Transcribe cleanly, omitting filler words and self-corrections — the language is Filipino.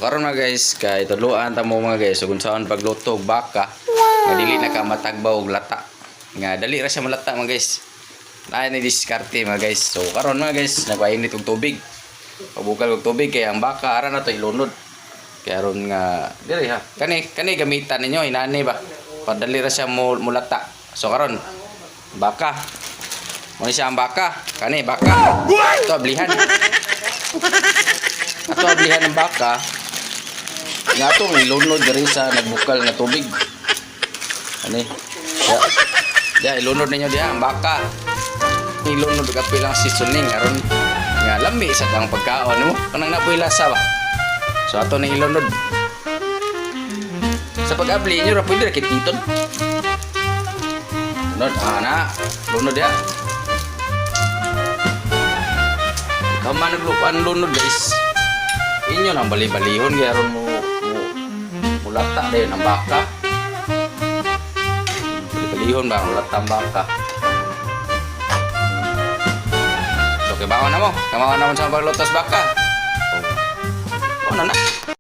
karon mga guys, kay tudloan ta mo mga guys, kung saan pagluto og baka, nga dili na ka matagbaw og lata. Nga dali ra siya malata mga guys. Naay ni diskarte mga guys. So karon mga guys, nagpainit og tubig. Pabukal og tubig kay ang baka ara na to ilunod. Kaya ron nga diri ha. Kani gamitan ninyo inani ba? Padali ra siya mulata. So karon baka. Mo siya ang baka. Kani baka. Ito ablihan. Ato ablihan ng baka. Nga itong ilunod diri sa nagbukal nga tubig. Ano eh? Ilunod ninyo diha ang baka. Ilunod ka pilang seasoning aron nga lami sa kang pagkaon mo. Kanang napoy lasa ba? So ato na ilunod. Sa pag-abli niyo ra pwede ra kititon. Lunod ana, lunod diha. Kaman naglupan lunod guys. Inyo nang bali-balihon kaya aron mo mulata din ang baka. Bali-balihon ba mulata ang baka. So kibaon na mo. Kamaon na mo sa paglutos baka. Oh. Ano na?